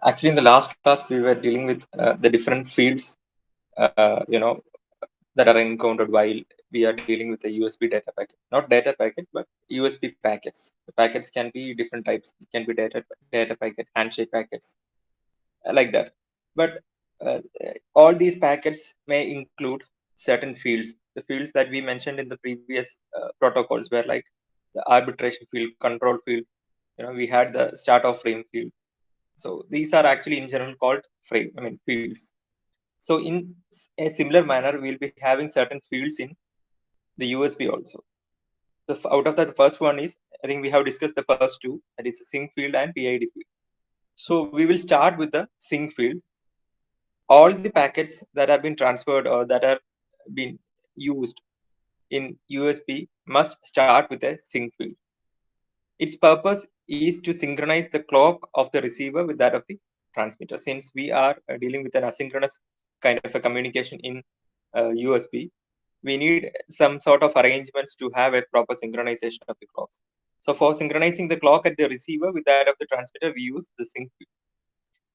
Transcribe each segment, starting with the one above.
Actually, in the last class, we were dealing with the different fields, that are encountered while we are dealing with a USB data packet. Not data packet, but USB packets. The packets can be different types. It can be data packet, handshake packets, like that. But all these packets may include certain fields. The fields that we mentioned in the previous protocols were like the arbitration field, control field. We had the start of frame field. So these are actually in general called fields. So in a similar manner, we'll be having certain fields in the USB also. Out of that, the first one is, I think we have discussed the first two, that is a sync field and PID field. So we will start with the sync field. All the packets that have been transferred or that are been used in USB must start with a sync field. Its purpose is to synchronize the clock of the receiver with that of the transmitter. Since we are dealing with an asynchronous kind of a communication in USB, we need some sort of arrangements to have a proper synchronization of the clocks. So for synchronizing the clock at the receiver with that of the transmitter, we use the sync field.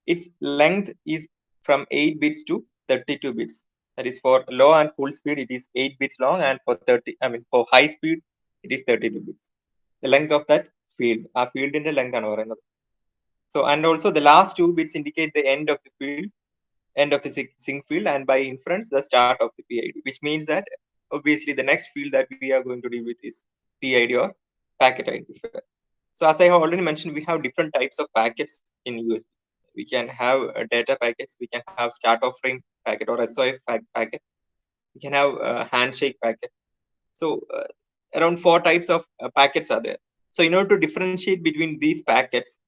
Its length is from 8 bits to 32 bits. That is for low and full speed, it is 8 bits long, and for high speed, it is 32 bits. The length of that field, a field in the length and so, and also the last 2 bits indicate the end of the field, end of the sync field, and by inference, the start of the PID, which means that obviously the next field that we are going to deal with is PID or packet identifier. So as I have already mentioned, we have different types of packets in USB. We can have data packets, we can have start of frame packet or SOF packet, we can have handshake packet. So around 4 types of packets are there. So in order to differentiate between these packets,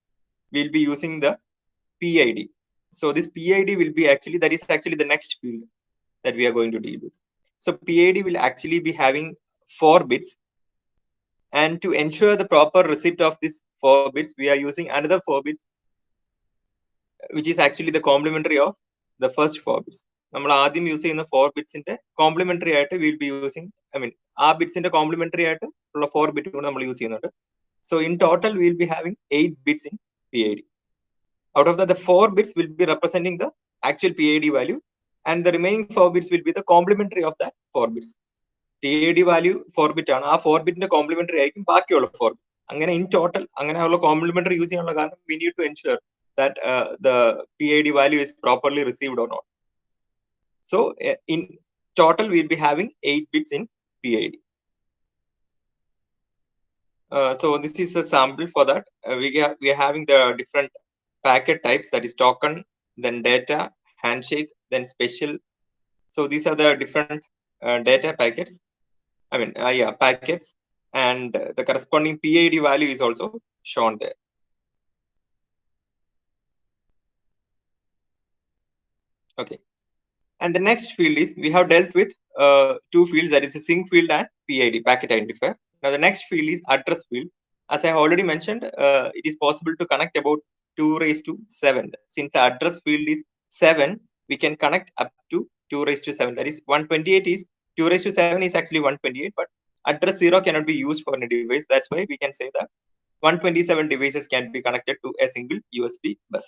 we'll be using the PID. So this PID will be that is actually the next field that we are going to deal with. So PID will actually be having 4 bits. And to ensure the proper receipt of these 4 bits, we are using another 4 bits, which is actually the complementary of the first 4 bits. നമ്മൾ ആദ്യം use ചെയ്യുന്ന 4 ബിറ്റ്സിന്റെ complementary ആയിട്ട് will be using ആ ബിറ്റ്സിന്റെ complementary ആയിട്ട് ഉള്ള 4 bit കൂടെ നമ്മൾ use ചെയ്യുന്നുണ്ട്. So in total, we will be having 8 bits in PID. Out of that, the 4 bits will be representing the actual PID value, and the remaining 4 bits will be the complementary of that 4 bits. PID value 4 bit ആണ്, ആ 4 ബിറ്റിന്റെ complementary ആയിരിക്കും ബാക്കിയുള്ള 4 bit. അങ്ങനെ in total അങ്ങനെയുള്ള complementary use ചെയ്യാനുള്ള കാരണം we need to ensure that the PID value is properly received or not. So in total, we will be having 8 bits in PID. So this is a sample for that. We are having the different packet types, that is token, then data, handshake, then special. So these are the different data packets. Packets, and the corresponding PID value is also shown there. Okay. And the next field is, we have dealt with 2 fields, that is a sync field and PID, packet identifier. Now the next field is address field. As I have already mentioned, it is possible to connect about 2 raised to 7. Since the address field is 7, we can connect up to 2 raised to 7. That is 128 is 2 raised to 7 is actually 128, but address 0 cannot be used for any device. That's why we can say that 127 devices can be connected to a single USB bus.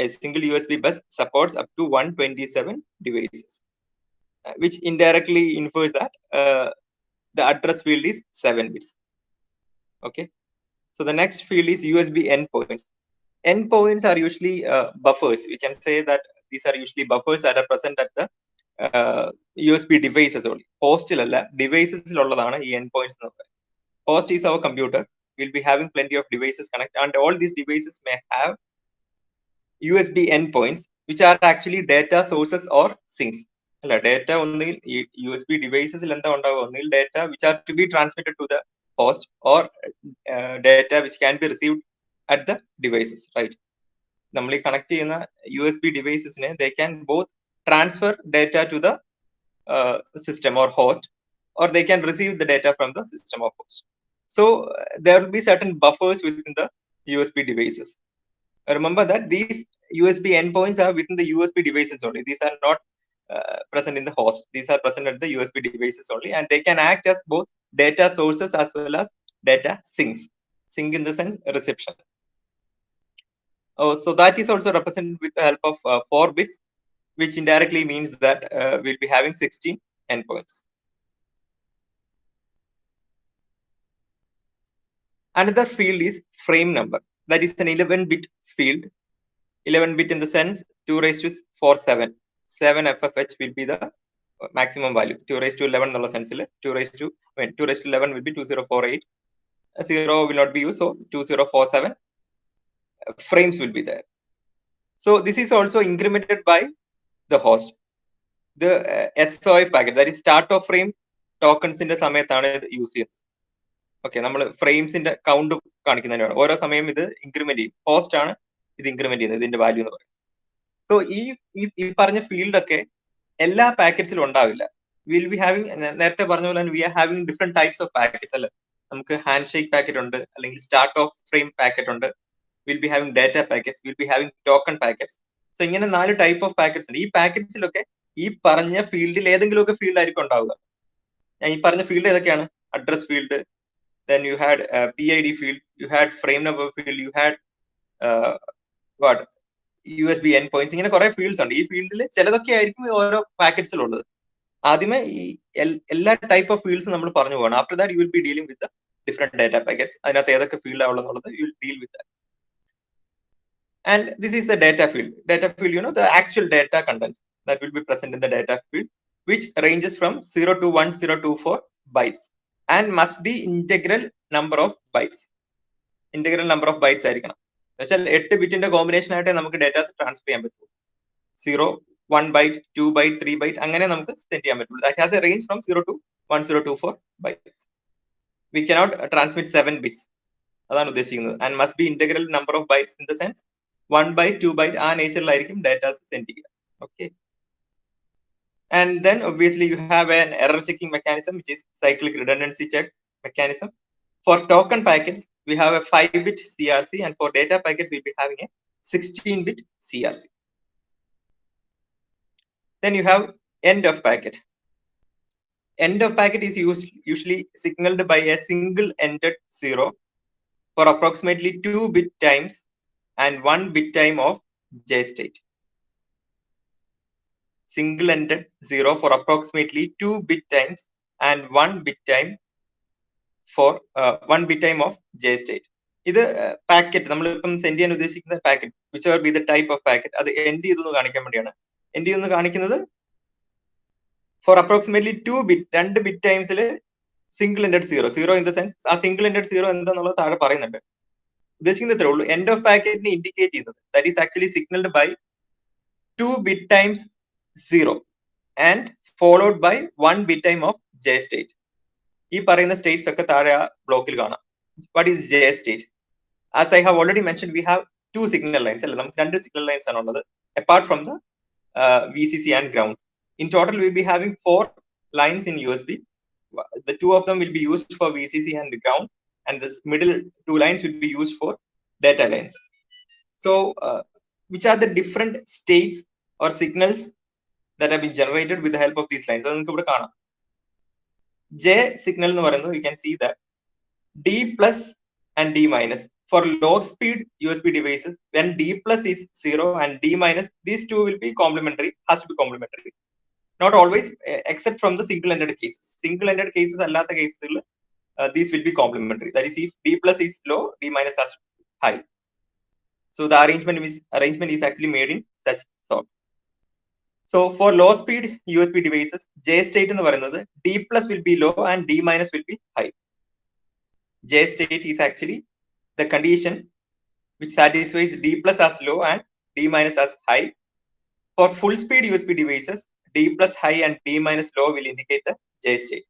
A single USB bus supports up to 127 devices, which indirectly infers that the address field is 7 bits. Okay. So the next field is USB endpoints. Endpoints are usually buffers. We can say that these are usually buffers that are present at the USB devices only. Hostil alla, devices ulladana ee endpoints. Host is our computer. We'll be having plenty of devices connected, and all these devices may have USB endpoints, which are actually data sources or sinks. Data only USB devices only data which are to be transmitted to the host, or data which can be received at the devices, right? Normally connect USB devices, they can both transfer data to the system or host, or they can receive the data from the system or host. So there will be certain buffers within the USB devices. Remember that these USB endpoints are within the USB devices only. These are not present in the host. These are present at the USB devices only, and they can act as both data sources as well as data sinks. Sink in the sense reception. So that is also represented with the help of 4 bits, which indirectly means that we'll be having 16 endpoints. Another field is frame number. That is an 11-bit field. 11-bit in the sense 2 raised to 4, 7. 7 FFH will be the maximum value. 2 raised to 11 in the sense 2 raised to 11 will be 2048. 0 will not be used, so 2047 frames will be there. So this is also incremented by the host. The SOF packet, that is start of frame tokens in the സമയത്താണ് ഇത് use ചെയ്യുന്നത്. Okay, നമ്മൾ ഫ്രെയിംസിന്റെ count കാണിക്കുന്നതിനാണ് ഓരോ സമയം ഇത് increment ചെയ്യും. Host ആണ് ഇത് ഇൻക്രിമെന്റ് ചെയ്യുന്നത്, ഇതിന്റെ വാല്യൂ എന്ന് പറയുന്നത്. സോ ഈ പറഞ്ഞ ഫീൽഡ് ഒക്കെ എല്ലാ പാക്കറ്റ്സിലും ഉണ്ടാവില്ല. വിൽ ബി ഹാവിംഗ്, നേരത്തെ പറഞ്ഞ പോലെ we are having different types of packets അല്ലെ. നമുക്ക് ഹാൻഡ് ഷേക്ക് പാക്കറ്റ് ഉണ്ട്, അല്ലെങ്കിൽ സ്റ്റാർട്ട് ഓഫ് ഫ്രെയിം പാക്കറ്റ് ഉണ്ട്, will be having data packets, will be having token packets. So ഇങ്ങനെ 4 ടൈപ്പ് ഓഫ് പാക്കറ്റ്സ് ഉണ്ട്. ഈ പാക്കറ്റ്സിലൊക്കെ ഈ പറഞ്ഞ ഫീൽഡിൽ ഏതെങ്കിലുമൊക്കെ ഫീൽഡ് ആയിരിക്കും ഉണ്ടാവുക. ഞാൻ ഈ പറഞ്ഞ ഫീൽഡ് ഏതൊക്കെയാണ്? Address field, then you had PID field, you had frame number field, you had what USB endpoints. ഇങ്ങനെ കുറെ ഫീൽഡ്സ് ഉണ്ട്. ഈ ഫീൽഡിൽ ചിലതൊക്കെ ആയിരിക്കും ഓരോ പാക്കറ്റ്സിലുള്ളത്. ആദ്യമേ ഈ എല്ലാ ടൈപ്പ് ഓഫ് ഫീൽഡ്സ് നമ്മൾ പറഞ്ഞു പോകണം. After that you will be dealing with different data packets. അതിനകത്ത് ഏതൊക്കെ ഫീൽഡ് ആവുള്ളത് you will deal with that. And this is the data field. Data field, the actual data content that will be present in the data field, which ranges from 0 to 1024 bytes and must be integral number of bytes. Integral number of bytes ആയിരിക്കണം. എന്നുവെച്ചാൽ 8 ബിറ്റിന്റെ combination ആയിട്ട് നമുക്ക് data transfer ചെയ്യാൻ പറ്റും. 0, 1 byte, 2 byte, 3 byte അങ്ങനെ നമുക്ക് set ചെയ്യാൻ പറ്റുള്ളൂ. That has a range from 0 to 1024 bytes. We cannot transmit 7 bits. അതാണ് ഉദ്ദേശിക്കുന്നത്. And must be integral number of bytes in the sense 1 byte, 2 byte ആ നേച്ചറിലായിരിക്കും ഡാറ്റ സെൻഡ് ചെയ്യുക. Okay. And then obviously you have an error checking mechanism, which is cyclic redundancy check mechanism. For token packets, we have a 5-bit CRC, and for data packets, we'll be having a 16-bit CRC. Then you have end of packet. End of packet is usually signaled by a single-ended 0 for approximately 2 bit times and 1 bit time of J state. Single-ended 0 for approximately 2 bit times and 1 bit time for 1 bit time of J state. ഇത് packet നമ്മളിപ്പം send ചെയ്യാൻ ഉദ്ദേശിക്കുന്ന packet which are be the type of packet, അത് end ചെയ്തെന്ന് കാണിക്കാൻ വേണ്ടിയാണ്. End ചെയ്തെന്ന് കാണിക്കുന്നത് ഫോർ അപ്രോക്സിമേറ്റ്ലി 2 ബിറ്റ്, 2 ബിറ്റ് ടൈംസിൽ single ended 0 in the sense ആ സിംഗിൾ എൻഡഡ് 0 എന്താന്നുള്ളത് താഴെ പറയുന്നുണ്ട്. ഉദ്ദേശിക്കുന്നത് ഇത്രേ ഉള്ളൂ. എൻഡ് ഓഫ് പാക്കറ്റിനെ ഇൻഡിക്കേറ്റ് ചെയ്യുന്നത് that is actually signalled by 2 bit times 0 and followed by 1 bit time of J state. ഈ പറയുന്ന സ്റ്റേറ്റ്സ് ഒക്കെ താഴെ ആ ബ്ലോക്കിൽ കാണാം. What is J state? As I have already mentioned, we have 2 signal lines. അല്ലെ, നമുക്ക് 2 signal lines ആണ് ഉള്ളത് apart from the VCC and ground. In total, we will be having 4 lines in USB. The 2 of them will be used for VCC and ground, and the middle 2 lines will be used for data lines. So, which are the different states or signals that have been generated with the help of these lines? അത് നിങ്ങൾക്ക് ഇവിടെ കാണാം. J signal എന്ന് പറയുന്നത് you can see that D plus and D minus for low speed USB devices, when D plus is 0 and D minus, these two will be complementary, has to be complementary. Not always, except from the single-ended cases. Single-ended cases അല്ലാത്ത കേസുകളിൽ these will be complementary. That is, if D plus is low, D minus has to be high. So the arrangement is actually made in such sort. So for low speed USB devices, J state എന്ന് പറയുന്നത് D plus will be low and D minus will be high. J state is actually the condition which satisfies D plus as low and D minus as high. For full speed USB devices, D plus high and D minus low will indicate the J state.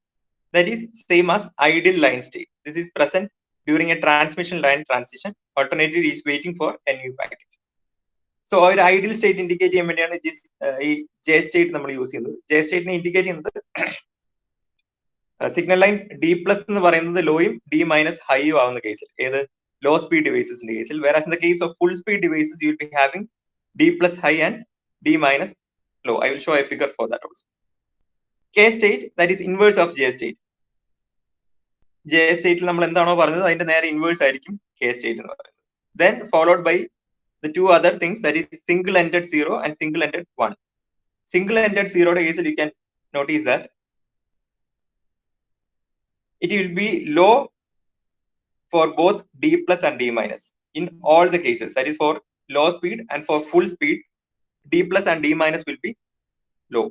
That is same as idle line state. This is present during a transmission line transition. Alternative is waiting for a new packet. So ഒരു ideal state indicate ചെയ്യാൻ വേണ്ടിയാണ് ഈ J state നമ്മൾ use ചെയ്യുന്നത്. J state നെ indicate ചെയ്യുന്നത് signal lines D plus എന്ന് പറയുന്നത് ലോയും D minus ഹൈയും ആവുന്ന കേസിൽ, ഏത് low speed devices കേസിൽ. Whereas in the case of full speed devices, you will be having D plus high and D minus low. I will show a figure for that also. K state, that is inverse of J state. J state നമ്മൾ എന്താണോ പറഞ്ഞത് അതിന്റെ നേരെ inverse ആയിരിക്കും K state എന്ന് പറയുന്നത്. Then followed by the two other things, that is single-ended 0 and single-ended 1. Single-ended 0 case you can notice that it will be low for both D plus and D minus in all the cases. That is for low speed and for full speed, D plus and D minus will be low.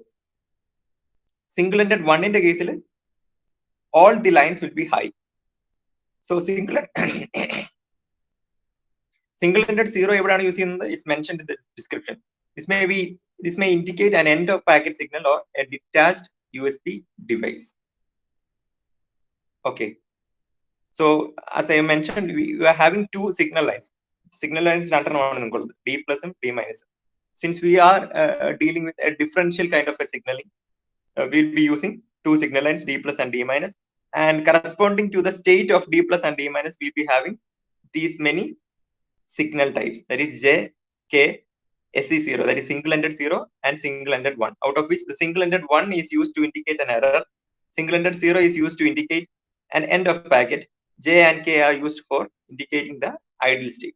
Single-ended 1 in the case, all the lines will be high. So single-ended 0 evidana using it's mentioned in the description. This may indicate an end of packet signal or a detached USB device. Okay. So as I mentioned, we are having two signal lines. Signal lines D plus and D minus. Since we are dealing with a differential kind of a signaling, we'll be using two signal lines, D plus and D minus, and corresponding to the state of D plus and D minus, we'll be having these many signal types, that is J, K, SE0, that is single-ended 0 and single-ended 1, out of which the single-ended 1 is used to indicate an error, single-ended 0 is used to indicate an end of packet, J and K are used for indicating the idle state.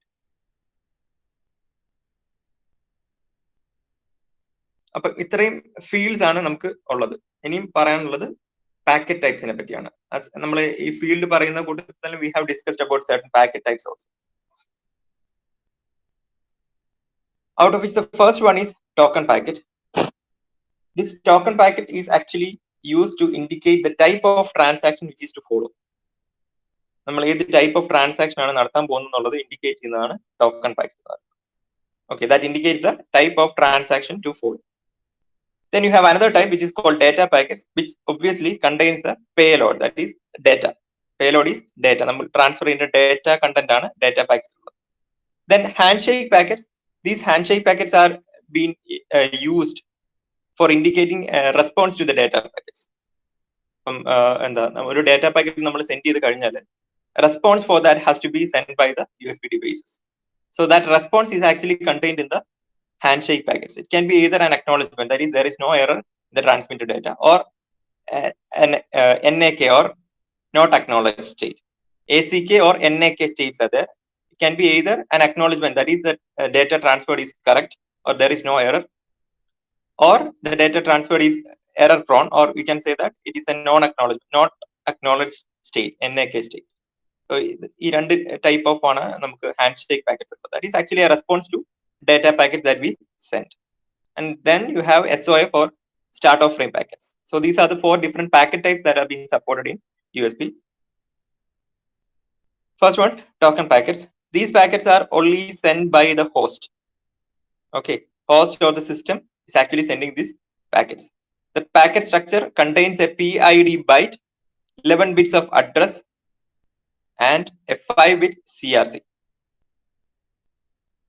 അപ്പൊ ഇത്രയും fields ആണ് നമുക്ക് ഉള്ളത്. ഇനിയും പറയാനുള്ളത് packet ടൈപ്സിനെ പറ്റിയാണ്. നമ്മൾ ഈ ഫീൽഡ് പറയുന്ന കൂട്ടത്തിൽ തന്നെ we have discussed about certain packet types also. Out of which the first one is token packet. This token packet is actually used to indicate the type of transaction which is to follow. നമ്മൾ ഏത് type of transaction ആണ് നടത്താൻ പോകുന്നത് indicate ചെയ്യുന്നതാണ് token packet. Okay, that indicates the type of transaction to follow. Then you have another type which is called data packets, which obviously contains the payload, that is data. Payload is data. നമ്മൾ transfer into data content ആണ് data packets. Then handshake packets. These handshake packets are being used for indicating response to the data packets. ഒരു data packet നമ്മൾ send ചെയ്ത് കഴിഞ്ഞാൽ response for that has to be sent by the USB devices. So that response is actually contained in the handshake packets. It can be either an acknowledgement, that is there is no error in the transmitted data, or an NAK or not acknowledged state. ACK or NAK states are there. It can be either an acknowledgement, that is that data transferred is correct or there is no error, or the data transferred is error prone, or we can say that it is a not acknowledged state, NAK state. So ഈ രണ്ട് type of ആണ് നമുക്ക് handshake packets. That is actually a response to data packets that we send. And then you have SOF or start of frame packets. So these are the four different packet types that are being supported in USB. First one, token packets. These packets are only sent by the host. Okay, host or the system is actually sending these packets. The packet structure contains a PID byte, 11 bits of address, and a 5-bit CRC.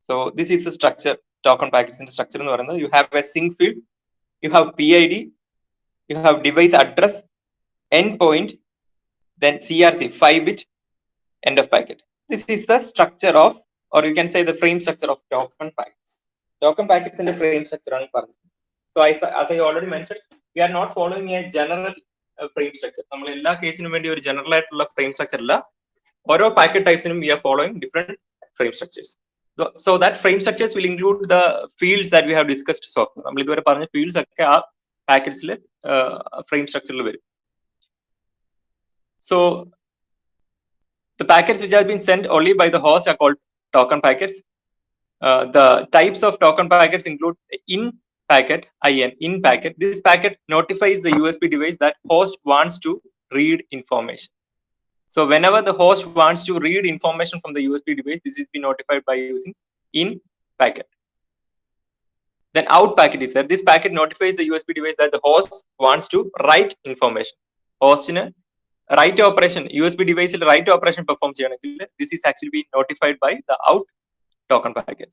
So this is the structure, token packets in the structure. You have a sync field, you have PID, you have device address, endpoint, then CRC, 5-bit, end of packet. This is the structure of, or you can say the frame structure of token packets. Token packets in the frame structure. So as I already mentioned, we are not following a general frame structure. നമ്മൾ എല്ലാ കേസിനും വേണ്ടി ഒരു general ആയിട്ടുള്ള frame structure അല്ല. ഓരോ packet types we are following different frame structures. So that frame structures will include the fields that we have discussed so far. നമ്മൾ ഇതുവരെ പറഞ്ഞ fields ഒക്കെ ആ packets frame structure വരും. So the packets which have been sent only by the host are called token packets. The types of token packets include in packet, in packet. This packet notifies the USB device that host wants to read information. So whenever the host wants to read information from the USB device, this is being notified by using in packet. Then out packet is there. This packet notifies the USB device that the host wants to write information. Host in a write operation, USB device write operation perform cheyanekil, this is actually being notified by the out token packet.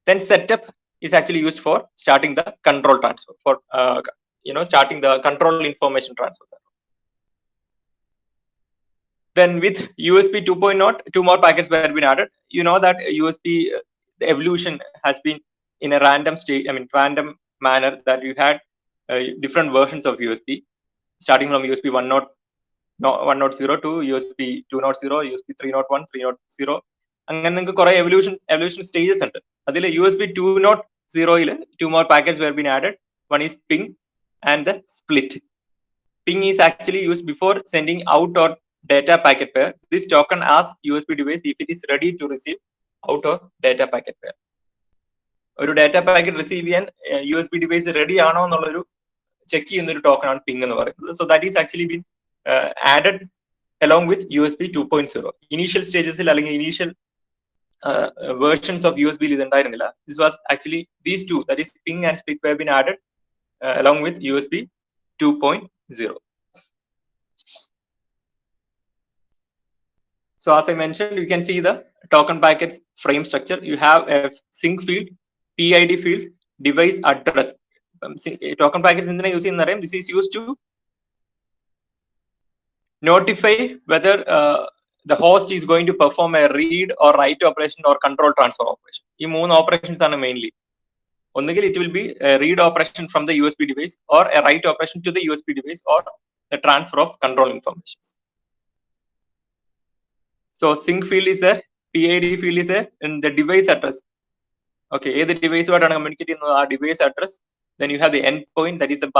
Then setup is actually used for starting the control transfer, for starting the control information transfer. Then with USB 2.0, two more packets were been added. You know that USB the evolution has been in a random state, random manner, that you had different versions of USB, starting from USB 1.0 to USB 2.0, USB 3.1, 3.0, അങ്ങനെ നിങ്ങൾക്ക് കുറെ evolution stages ഉണ്ട്. അതിൽ USB 2.0 2 more packets were been added. One is ping and the split. Ping is actually used before sending out or data packet pair. This token asks USB device if it is ready to receive out or data packet pair. ഒരു data packet receive ചെയ്യാൻ USB device ready ആണോ എന്നുള്ളൊരു check ചെയ്യുന്ന ഒരു token ആണ് ping എന്ന് പറയുന്നത്. So that is actually been added along with USB 2.0. Initial സ്റ്റേജസിൽ അല്ലെങ്കിൽ ഇനീഷ്യൽ versions of USB ഇത് ഉണ്ടായിരുന്നില്ല. This was actually these two, that is ping and split, have been added along with USB 2.0. So as I mentioned, you can see the token packets frame structure. You have a sync field, PID field, device address. Token packets in the use in the RAM. This is used to notify whether the host is going to perform a read or write operation or control transfer operation. These three operations are mainly. It will be a read operation from the USB device or a write operation to the USB device or the transfer of control information. So sync field is there, PID field is there, and the device address. Okay, the device what are communicating our device address. Then you have the endpoint, that is the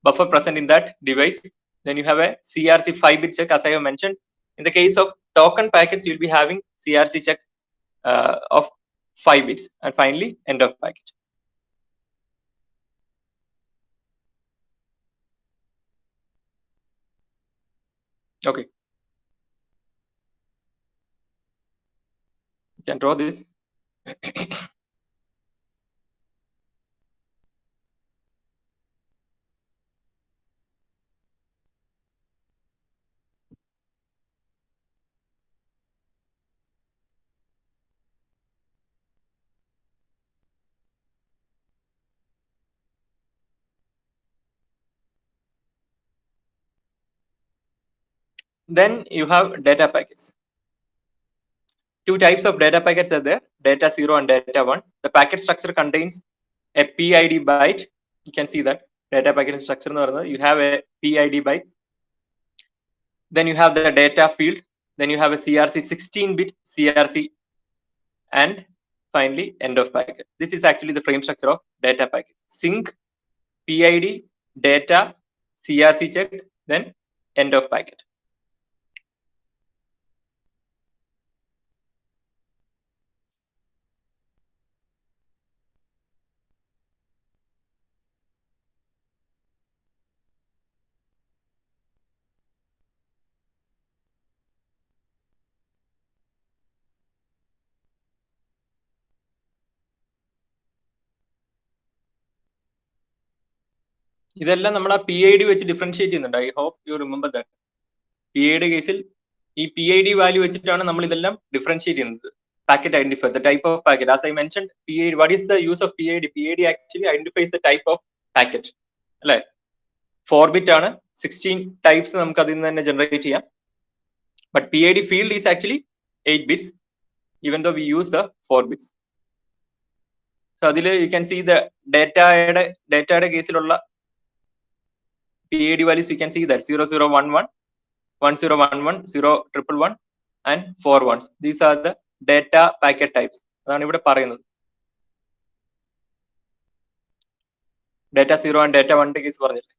buffer present in that device. Then you have a CRC 5-bit check, as I have mentioned. In the case of token packets, you'll be having CRC check of 5 bits, and finally end of packet. Okay, you can draw this. Then you have data packets. Two types of data packets are there, data 0 and data 1. The packet structure contains a PID byte. You can see that data packet structure. You have a PID byte. Then you have the data field. Then you have a CRC 16-bit CRC, and finally end of packet. This is actually the frame structure of data packet. Sync, PID, data, CRC check, then end of packet. ഇതെല്ലാം നമ്മൾ ആ PID വെച്ച് differentiate ചെയ്യുന്നുണ്ട്. I hope you remember that. PID കേസിൽ ഈ PID value വെച്ചിട്ടാണ് നമ്മൾ ഇതെല്ലാം ഡിഫറൻഷിയേറ്റ് ചെയ്യുന്നത്. Packet identifier, the type of packet. As I mentioned, PID, what is the use of PID? PID actually identifies the type of packet. അല്ലേ? 4-bit ആണ്, 16 types നമുക്ക് അതിൽ നിന്ന് തന്നെ ജനറേറ്റ് ചെയ്യാം. But PID field is actually 8 bits, even though we use the 4 bits. So അതിൽ you can see the ഡേറ്റയുടെ കേസിലുള്ള PID values. You can see that 0011, 1011, 0111, and 4 ones. These are the data packet types. അതാണ് ഇവിടെ പറയുന്നത്. Data 0 and data 1 case പറഞ്ഞില്ലേ,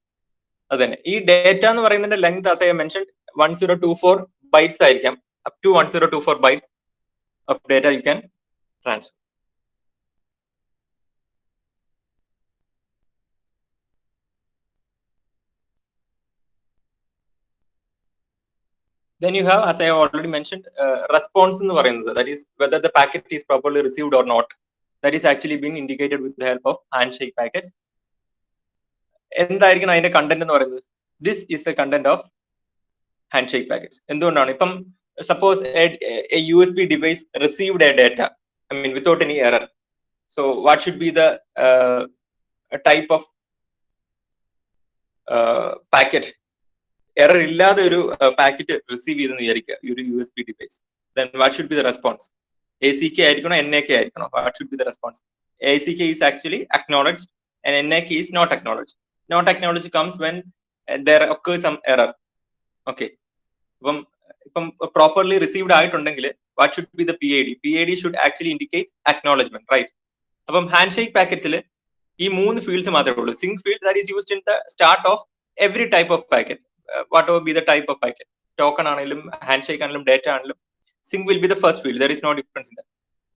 അത് തന്നെ. ഈ data എന്ന് പറയുന്നതിന്റെ length, as I mentioned, 1024 bytes ആയിരിക്കാം. Up to 1024 bytes of data you can transfer. Then you have, as I have already mentioned, response എന്ന് പറയുന്നത്, that is whether the packet is properly received or not. That is actually being indicated with the help of handshake packets. എന്തായിരിക്കണം അതിന്റെ content എന്ന് പറയുന്നത്? This is the content of handshake packets. എന്തുകൊണ്ടാണ്? ഇപ്പം suppose a USB device received a data, I mean without any error. So what should be the type of packet? Error illada oru packet receive ചെയ്തെന്ന് വിചാരിക്കുക, ഒരു USB device. Then what should be the response? ACK ആയിരിക്കണോ NAK ആയിരിക്കണോ? What should be the response? ACK is actually acknowledged and NAK is not acknowledged. Not acknowledged comes when there occurs some error. Okay. ഇപ്പം properly received ആയിട്ടുണ്ടെങ്കിൽ what should be the PID? PID should actually indicate acknowledgement, right? അപ്പം handshake packets ഈ മൂന്ന് fields മാത്രമേ ഉള്ളൂ. Sync field that is used in the start of every type of packet, what over be the type of packet, token ആണെങ്കിലും hand shake ആണെങ്കിലും data ആണെങ്കിലും sync will be the first field. There is no difference in that.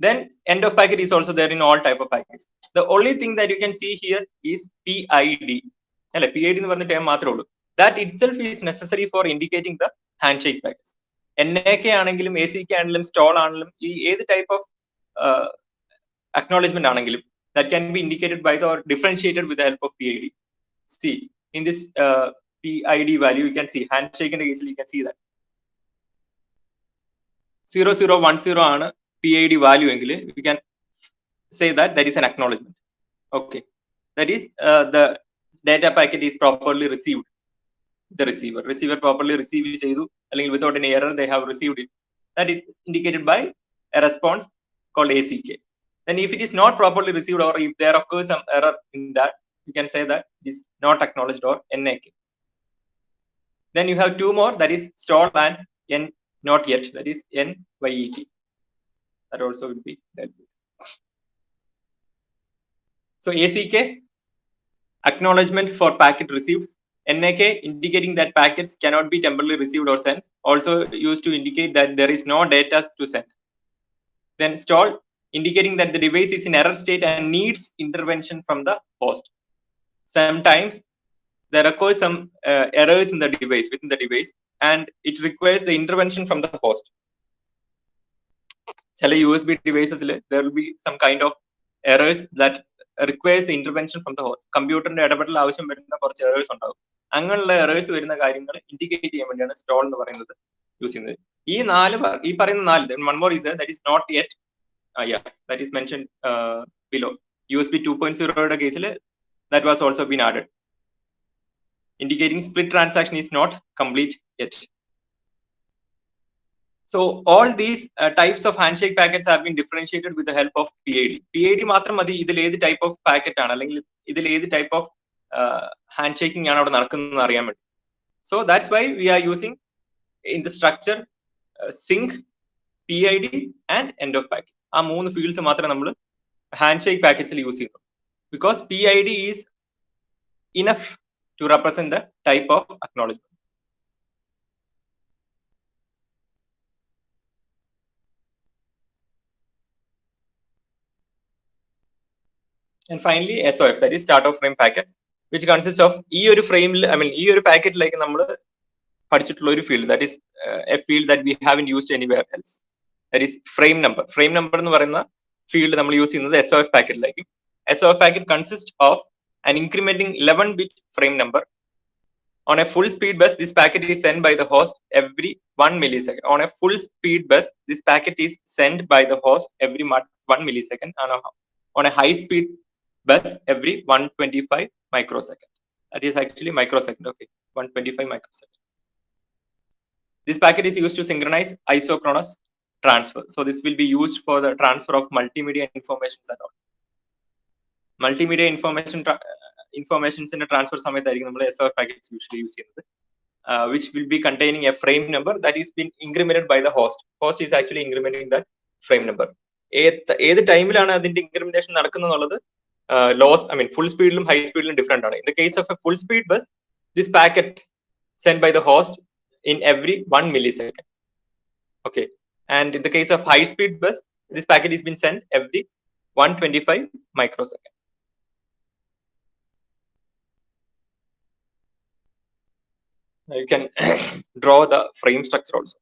Then end of packet is also there in all type of packets. The only thing that you can see here is PID. അല്ലെ, PID എന്ന് പറഞ്ഞ term മാത്രമേ ഉള്ളൂ. That itself is necessary for indicating the handshake packets. NAK ആണെങ്കിലും ACK ആണെങ്കിലും stall ആണെങ്കിലും ഈ ഏത് ടൈപ്പ് ഓഫ് acknowledgement ആണെങ്കിലും that can be indicated by the or differentiated with the help of PID. See, in this PID value, you can see handshake in the case, you can see that 0010 ആണ് PID value എങ്കിൽ you can say that that is an acknowledgement. Okay, that is the data packet is properly received. The receiver properly received ചെയ്തു, അല്ലെങ്കിൽ without any error they have received it. That is indicated by a response called ACK. Then if it is not properly received or if there occurs some error in that, you can say that it is not acknowledged or NAK. Then you have two more, that is stall and N not yet, that is NYET. That also will be dealt with. So ACK, acknowledgement for packet received. NAK, indicating that packets cannot be temporarily received or sent, also used to indicate that there is no data to send. Then stall, indicating that the device is in error state and needs intervention from the host. Sometimes there occurs some errors in the device, within the device, and it requires the intervention from the host. ചില USB devices there will be some kind of errors that requires the intervention from the host. കമ്പ്യൂട്ടറിന്റെ ഇടപെടൽ ആവശ്യം വരുന്ന കുറച്ച് errors ഉണ്ടാവും. അങ്ങനെയുള്ള errors വരുന്ന കാര്യങ്ങൾ ഇൻഡിക്കേറ്റ് ചെയ്യാൻ വേണ്ടിയാണ് സ്റ്റോൾ എന്ന് പറയുന്നത് യൂസ് ചെയ്യുന്നത്. ഈ പറയുന്ന നാല്, one more is there, that is not yet. Yeah, that is mentioned below. USB 2.0 കേസിൽ that was also been added, indicating split transaction is not complete yet. So all these types of handshake packets have been differentiated with the help of PID. PID മാത്രം മതി ഇതിൽ ഏത് type of packet ആണ് അല്ലെങ്കിൽ ഇതിൽ ഏത് type of hand ആണ് അവിടെ നടക്കുന്നത് അറിയാൻ വേണ്ടി. So that's why we are using in the structure sync, PID and end of packet. ആ മൂന്ന് ഫീൽഡ്സ് മാത്രമേ നമ്മൾ ഹാൻഡ് പാക്കറ്റ്സിൽ യൂസ് ചെയ്യുന്നു. Because PID is enough to represent the type of acknowledgement. And finally SOF, that is start of frame packet, which consists of ഈ ഒരു ഫ്രെയിമിൽ ഈ ഒരു പാക്കറ്റിലേക്ക് നമ്മൾ പഠിച്ചിട്ടുള്ള ഒരു field, that is a field that we haven't used anywhere else, that is frame number. Frame number എന്ന് പറയുന്ന ഫീൽഡ് നമ്മൾ യൂസ് ചെയ്യുന്നത് SOF പാക്കറ്റിലേക്ക്. SOF packet consists of an incrementing 11-bit frame number. On a full speed bus, this packet is sent by the host every 1 millisecond. On a full speed bus, this packet is sent by the host every 1 millisecond. On a high speed bus, every 125 microsecond. That is actually microsecond. Okay, 125 microsecond. This packet is used to synchronize isochronous transfer. So this will be used for the transfer of multimedia information and all. Multimedia informations in a transfer സമയത്തായിരിക്കും നമ്മൾ SOF packets usually use ചെയ്യുന്നത്, which will be containing a frame number that is been incremented by the host. Host is actually incrementing that frame number. ഏത് ടൈമിലാണ് അതിന്റെ ഇൻക്രിമെന്റേഷൻ നടക്കുന്നത് എന്നുള്ളത് full speedലും high speedലും different ആണ്. In the case of a full speed bus, this packet sent by the host in every 1 millisecond. Okay, and in the case of high speed bus, this packet is been sent every 125 microsecond. You can draw the frame structure also.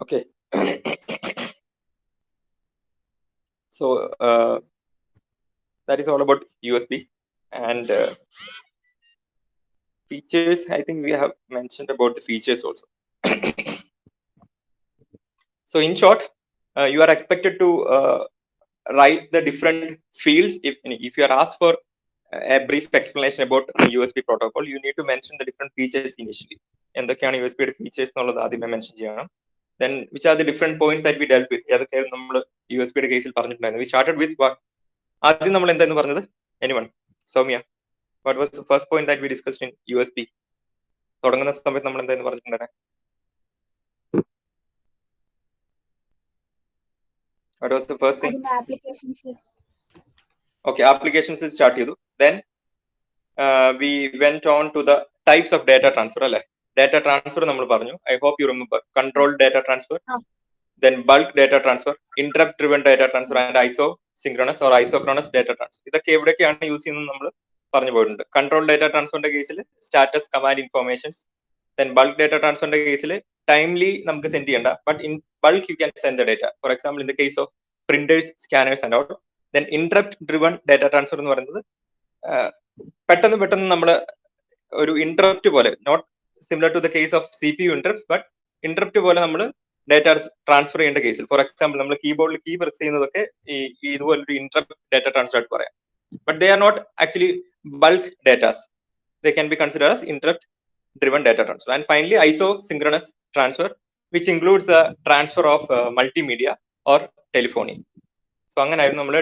Okay. So that is all about USB and features. I think we have mentioned about the features also. So in short, you are expected to write the different fields. If you are asked for a brief explanation about the USB protocol, you need to mention the different features initially. എന്തൊക്കെയാണ് USB features എന്നുള്ളത് ആദ്യമേ mention ചെയ്യണം. Then which are the different points that we dealt with? ഏതൊക്കെ നമ്മൾ USB കേസിൽ പറഞ്ഞിട്ടുണ്ടായിരുന്നു? We started with what? ആദ്യം നമ്മൾ എന്തായിരുന്നു പറഞ്ഞത്? Anyone? Soumya, what was the first point that we discussed in USB? തുടങ്ങുന്ന സമയത്ത് നമ്മൾ എന്തായിരുന്നു പറഞ്ഞിട്ടുണ്ടായിരുന്നത്? What was the first thing? Okay, applications start ചെയ്തു. Then we went on to the types of data transfer. അല്ലേ? Data transfer നമ്മൾ പറഞ്ഞു. I hope you remember. Controlled data transfer, then bulk data transfer, interrupt driven data transfer, and isosynchronous or isochronous data transfer. ഇതൊക്കെ എവിടെയൊക്കെയാണ് use ചെയ്യുന്നത് നമ്മൾ പറഞ്ഞു പോയിട്ടുണ്ട്. Control data ട്രാൻസ്ഫറിന്റെ കേസിൽ status command informations. Then bulk data ട്രാൻസ്ഫറിന്റെ കേസിൽ ടൈംലി നമുക്ക് സെൻഡ് ചെയ്യണ്ട, but in bulk you can send the data. For example in the case of printers, scanners and all. Then interrupt driven data transfer എന്ന് പറയുന്നത് പെട്ടെന്ന് നമ്മൾ ഒരു interrupt പോലെ, not similar to the case of CPU interrupt, but interrupt പോലെ നമ്മൾ data transfer ചെയ്യേണ്ട കേസിൽ, ഫോർ എക്സാമ്പിൾ നമ്മൾ കീബോർഡിൽ കീ പ്രസ് ചെയ്യുന്നതൊക്കെ ഈ ഇതുപോലൊരു ഇന്ററപ്റ്റ് ഡേറ്റ ട്രാൻസ്ഫർ ആയിട്ട് പറയാം. But they are not actually bulk datas. They can be considered as interrupt driven data transfer. And finally, isosynchronous transfer, which includes the transfer of multimedia or telephony. So അങ്ങനെയായിരുന്നു നമ്മൾ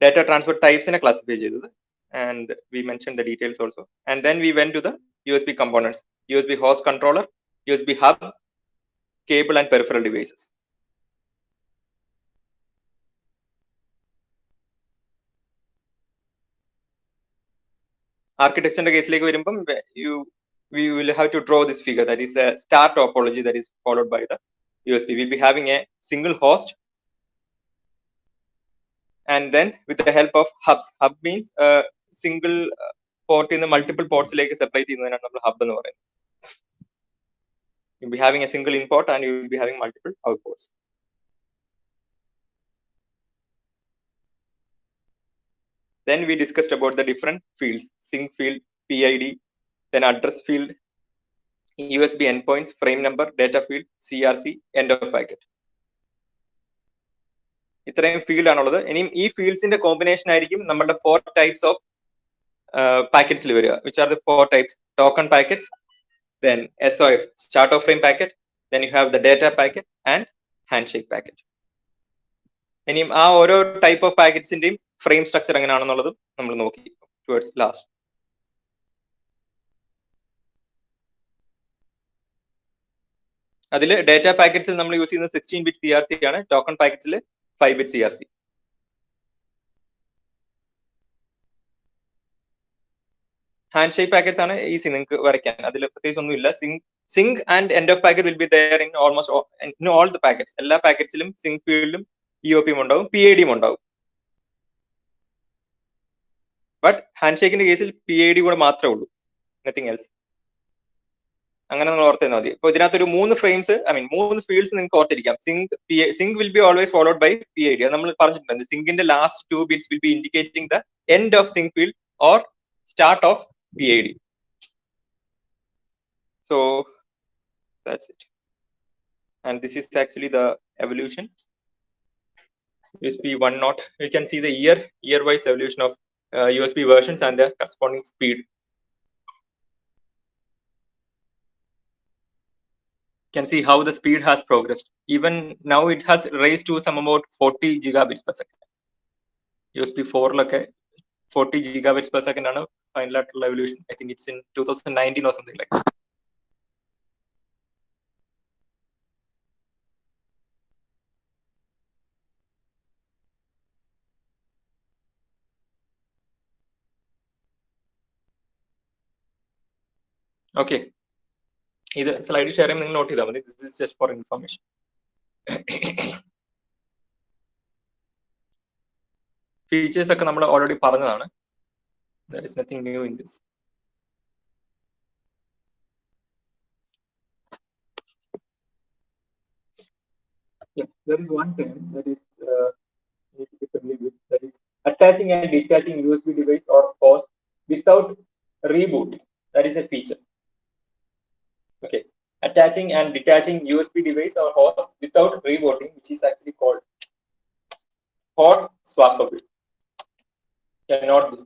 data transfer types നെ classify ചെയ്തത്, and we mentioned the details also. And then we went to the USB components: USB host controller, USB hub, cable and peripheral devices. Architecture കേസിലേക്ക് വരുമ്പം we will have to draw this figure, that is a star topology that is followed by the USB. We'll be having a single host, and then with the help of hubs. Hub means single port in the multiple ports like separate ചെയ്യുന്നതിനാണ് നമ്മൾ hub എന്ന് പറയുന്നത്. You'll be having a single input and you will be having multiple outputs. Then we discussed about the different fields: sync field, PID, then address field, USB endpoints, frame number, data field, CRC, end of packet. ഇത്രയും field ആണുള്ളത്. ഇനിയും ഈ ഫീൽഡ്സിന്റെ combination ആയിരിക്കും നമ്മുടെ 4 types of packets വരിക. Which are the 4 types? Token packets, then SOF, start of frame packet, then you have the data packet and handshake packet. ഇനിയും ആ ഓരോ ടൈപ്പ് ഓഫ് പാക്കറ്റ്സിന്റെയും ഫ്രെയിം സ്ട്രക്ചർ എങ്ങനെയാണെന്നുള്ളതും നമ്മൾ നോക്കി ടുവേർഡ്സ് ലാസ്റ്റ്. അതിൽ ഡേറ്റ പാക്കറ്റ്സിൽ നമ്മൾ യൂസ് ചെയ്യുന്നത് 16-bit CRC ആണ്. ടോക്കൺ പാക്കറ്റ്സിൽ 5-bit CRC. Hand packets ആണ് ഈസി നിങ്ങൾക്ക് വരയ്ക്കാൻ, അതിൽ പ്രത്യേകിച്ച് ഒന്നുമില്ല. Sync and end of packet will be there in almost in all the packets. എല്ലാ പാക്കറ്റ്സിലും സിങ്ക് ഫീൽഡും EOPയും ഉണ്ടാവും, PIDയും ഉണ്ടാവും. ബട്ട് ഹാൻഡ് ഷേക്കിന്റെ കേസിൽ PID കൂടെ മാത്രമേ ഉള്ളൂ, നത്തിങ് എൽസ്. അങ്ങനെ നിങ്ങൾ ഓർത്തിരുന്നാൽ മതി. ഇപ്പൊ ഇതിനകത്തൊരു 3 ഫ്രെയിംസ്, മൂന്ന് ഫീൽഡ്സ് നിങ്ങൾക്ക് ഓർത്തിരിക്കാം. Sync will be always followed by PID. അത് നമ്മൾ പറഞ്ഞിട്ടുണ്ട്. സിങ്കിന്റെ last 2 bits will be indicating the end of sync field or start of PID. So that's it. And this is actually the evolution. USB 1.0. You can see the year-wise evolution of USB versions and their corresponding speed. You can see how the speed has progressed. Even now it has raised to some about 40 gigabits per second. USB 4 like 40 gigabits per second ആണ് final ആയിട്ടുള്ള evolution. I think it's in 2019 or something like that. Okay. ഇത് slide share ചെയ്യുമ്പോൾ നിങ്ങൾ not ചെയ്താൽ മതി. This is just for information. Features ഒക്കെ നമ്മൾ already പറഞ്ഞതാണ്. There is nothing new in this. Yeah, there is one thing that is need to be familiar with, that is attaching and detaching USB device or host without reboot. That is a feature. Okay. attaching and detaching USB device or host without rebooting, which is actually called hot swappable. Cannot this.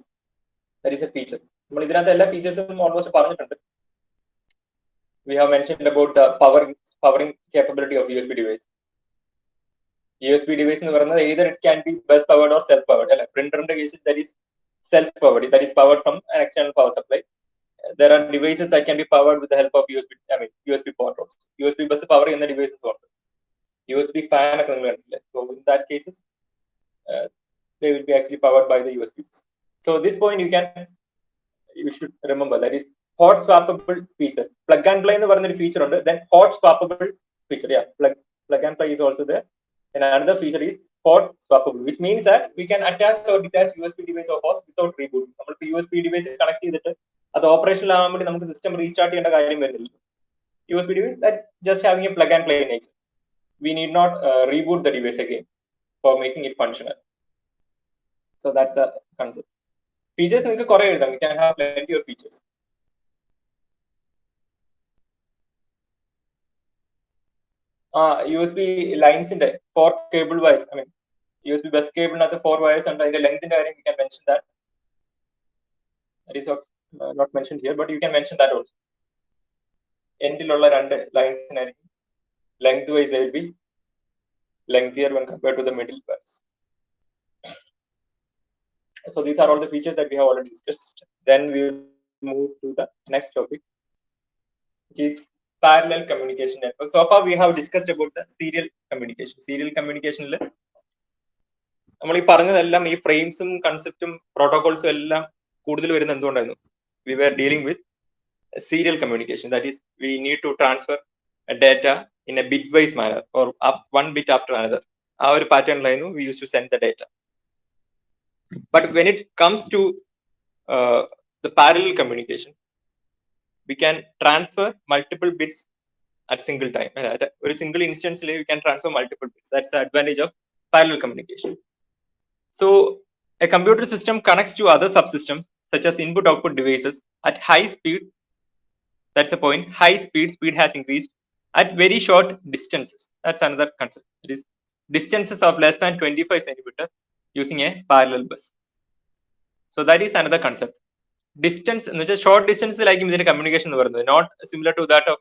That is a feature. നമ്മൾ ഇതിനകത്ത് എല്ലാ ഫീച്ചേഴ്സും almost പറഞ്ഞിട്ടുണ്ട്. We have mentioned about the powering capability of USB device. USB device എന്ന് പറയുന്നത് either it can be bus powered or self powered. അല്ല, പ്രിന്ററിന്റെ കേസിൽ that is self powered. That is powered from an external power supply. There are devices that can be powered with the help of USB port also. USB bus power ചെയ്യുന്ന devices ഉണ്ട്. USB fan ഒക്കെ നിങ്ങൾ കണ്ടില്ലേ? So in that cases, they will be actually powered by the USB bus. So this point you should remember, that is hot swappable feature. Plug and play എന്ന് പറയുന്ന feature ഉണ്ട്. Then hot swappable feature. Yeah, plug and play is also there. And another feature is hot swappable, which means that we can attach or detach USB device or host without reboot. നമ്മൾക്ക് USB device connect ചെയ്തിട്ട് അത് operational ആകാൻ വേണ്ടി നമുക്ക് system restart ചെയ്യേണ്ട കാര്യം വരുന്നില്ല. USB device, that's just having a plug and play nature. We need not reboot the device again for making it functional. So that's the concept. Features നിങ്ങൾക്ക് കുറേ എഴുതാം. We can have plenty of features. USB lines in the 4 cable wires. I mean, USB bus cable at the 4 wires and the length in the area, we can mention that. That is not mentioned here, but you can mention that also. End-iലുള്ള 2 lines in area. Lengthwise, they will be lengthier when compared to the middle wires. So these are all the features that we have already discussed. Then we will move to the next topic, which is parallel communication network. So far we have discussed about the serial communication. Serial communication il നമ്മൾ ഈ പറഞ്ഞതെല്ലാം ഈ ഫ്രെയിംസും കൺസെപ്റ്റും പ്രോട്ടോകോൾസും എല്ലാം കൂടുതൽ വരുന്ന എന്തുകൊണ്ടായിരുന്നു? We were dealing with serial communication. That is, we need to transfer a data in a bitwise manner or one bit after another. ആ ഒരു പാറ്റേണിലായിരുന്നു we used to send the data. But when it comes to the parallel communication, we can transfer multiple bits at single time. At a single instance, we can transfer multiple bits. That's the advantage of parallel communication. So a computer system connects to other subsystems such as input-output devices at high speed. That's the point. High speed has increased at very short distances. That's another concept. It is distances of less than 25 centimeters using a parallel bus. So that is another concept. Distance, short distance like ഇതിന്റെ communication എന്ന് പറയുന്നത്, not similar to that of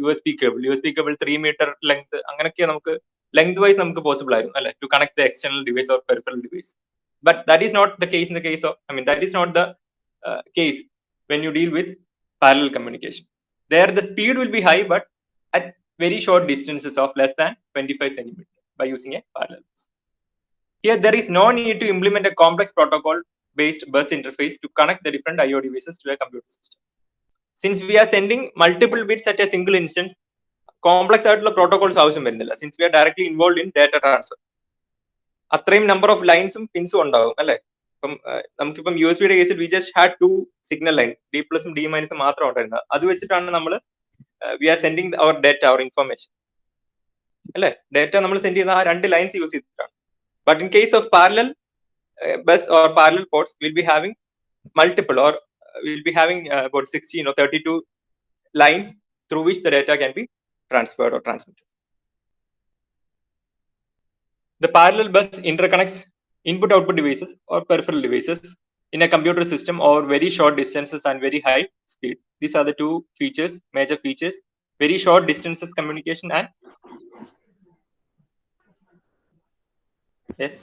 USB cable. USB cable 3 meter length അങ്ങനെയൊക്കെ നമുക്ക് length wise നമുക്ക് possible ആയിരുന്നു അല്ലെ, to connect the external device or peripheral device. But that is not the case in the case of, that is not the case when you deal with parallel communication. There the speed will be high, but at very short distances of less than 25 centimeters by using a parallel bus. Here there is no need to implement a complex protocol based bus interface to connect the different IO devices to a computer system. Since we are sending multiple bits at a single instance, complex ആയിട്ടുള്ള protocols ആവശ്യം വരുന്നില്ല. Since we are directly involved in data transfer, അത്രയും number of lines പിൻസും ഉണ്ടാവും അല്ലെ. ഇപ്പം നമുക്കിപ്പം USB യുടെ കേസിൽ we just had 2 signal lines, D plus D minus മാത്രം ഉണ്ടായിരുന്നത്. അത് വെച്ചിട്ടാണ് നമ്മൾ we are sending our data or information അല്ലെ. ഡേറ്റ നമ്മൾ സെൻഡ് ചെയ്യുന്ന ആ 2 lines യൂസ് ചെയ്തിട്ടാണ്. But in case of parallel bus or parallel ports, we'll be having multiple, or we'll be having about 16 or 32 lines through which the data can be transferred or transmitted. The parallel bus interconnects input-output devices or peripheral devices in a computer system over very short distances and very high speed. These are the 2 features, major features: very short distances communication and yes.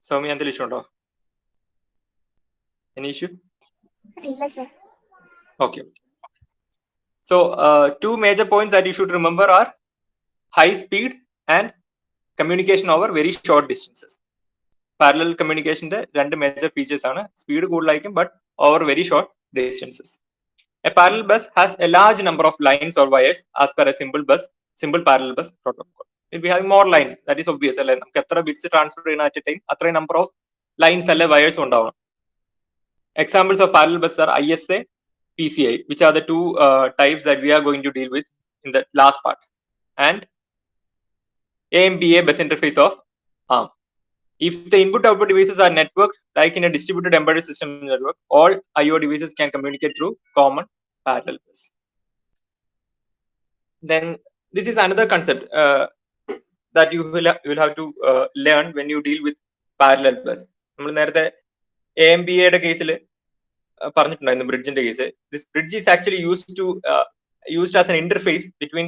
Soumya, എന്തെങ്കിലും issue ഉണ്ടോ? Any issue? ഇല്ല sir. Okay. So 2 major points that you should remember are high speed and communication over very short distances. Parallel communication the 2 major features ആണ്. Speed കൂടുതലായിരിക്കും but over very short distances. A parallel bus has a large number of lines or wires as per a simple parallel bus protocol. We'll be having more lines. That is obvious അല്ലേ. നമുക്ക് എത്ര bits transfer ചെയ്യുന്ന at a time അത്രയും number of lines അല്ലെ wires ഉണ്ടാവണം. Examples of parallel bus are ISA, PCI, which are the 2 types that we are going to deal with in the last part, and AMPA bus interface of ARM. If the input-output devices are networked, like in a distributed embedded system network, all I/O devices can communicate through common parallel bus. Then this is another concept that you will have to learn when you deal with parallel bus. നമ്മൾ നേരത്തെ AMBA കേസിൽ പറഞ്ഞിട്ടുണ്ടായിരുന്നു ബ്രിഡ്ജിന്റെ case. This bridge is actually used as an interface between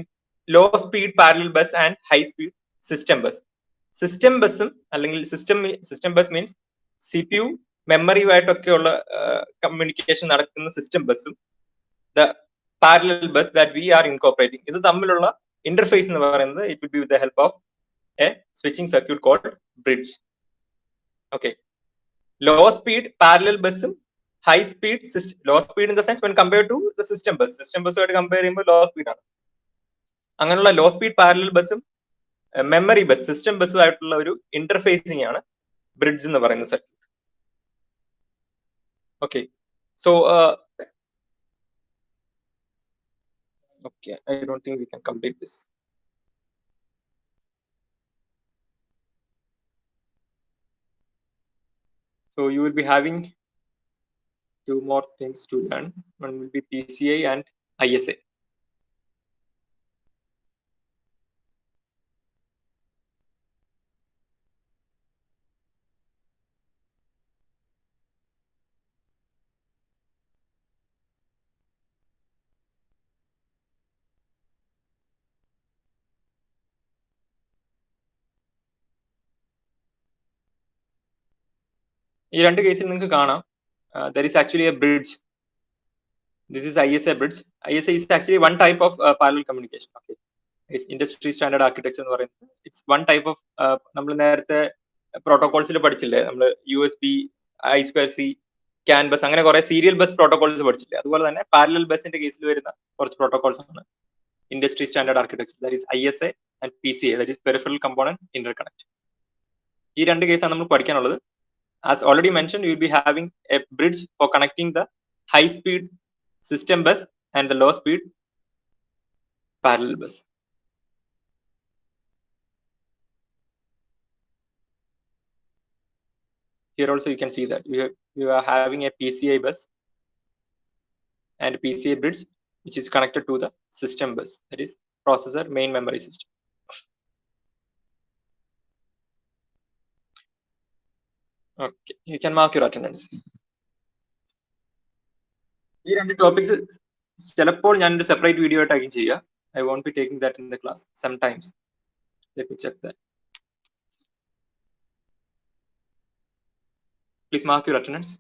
low speed parallel bus and high speed system bus. System ബസ്സും അല്ലെങ്കിൽ system bus means CPU മെമ്മറിയുമായിട്ടൊക്കെയുള്ള communication നടക്കുന്ന system ബസ്സും the parallel bus that we are incorporating, ഇത് തമ്മിലുള്ള interface എന്ന് പറയുന്നത് it will be with the help of a switching circuit called bridge. Okay, low speed parallel ബസ്സും high speed low speed in the sense when compare to the system ബസ്സുമായിട്ട് compare ചെയ്യുമ്പോൾ low speed ആണ്. അങ്ങനെയുള്ള low speed parallel ബസ്സും memory bus system ബസ്സുമായിട്ടുള്ള ഒരു interfacing ആണ് bridge എന്ന് പറയുന്ന circuit. Okay, so okay, I don't think we can complete this. So you will be having two more things to learn. One will be PCI and ISA. ഈ രണ്ട് കേസിൽ നിങ്ങൾക്ക് കാണാം there is actually a bridge. This is ISA bridge. ISA is actually one type of parallel communication. Okay, it's industry standard architecture എന്ന് പറയുന്നത്. It's one type of നമ്മൾ നേരത്തെ പ്രോട്ടോകോൾസിൽ പഠിച്ചില്ലേ, നമ്മൾ USB, I2C, CAN ബസ്, അങ്ങനെ കുറെ സീരിയൽ ബസ് പ്രോട്ടോകോൾസ് പഠിച്ചില്ലേ, അതുപോലെ തന്നെ പാരലൽ ബസിന്റെ കേസിൽ വരുന്ന കുറച്ച് പ്രോട്ടോകോൾസ് ആണ് industry standard architecture. That is ISA and PCA, that is peripheral component interconnect. ഈ രണ്ട് കേസാണ് നമ്മൾ പഠിക്കാനുള്ളത്. As already mentioned, you will be having a bridge for connecting the high speed system bus and the low speed parallel bus. Here also you can see that you are having a PCI bus and PCI bridge which is connected to the system bus, that is processor main memory system. Okay, you can mark your attendance. ഈ രണ്ട് topics ചിലപ്പോൾ ഞാനൊരു separate video ആയിട്ടായിരിക്കും ചെയ്യുക. I won't be taking that in the class sometimes. Let me check that. Please mark your attendance.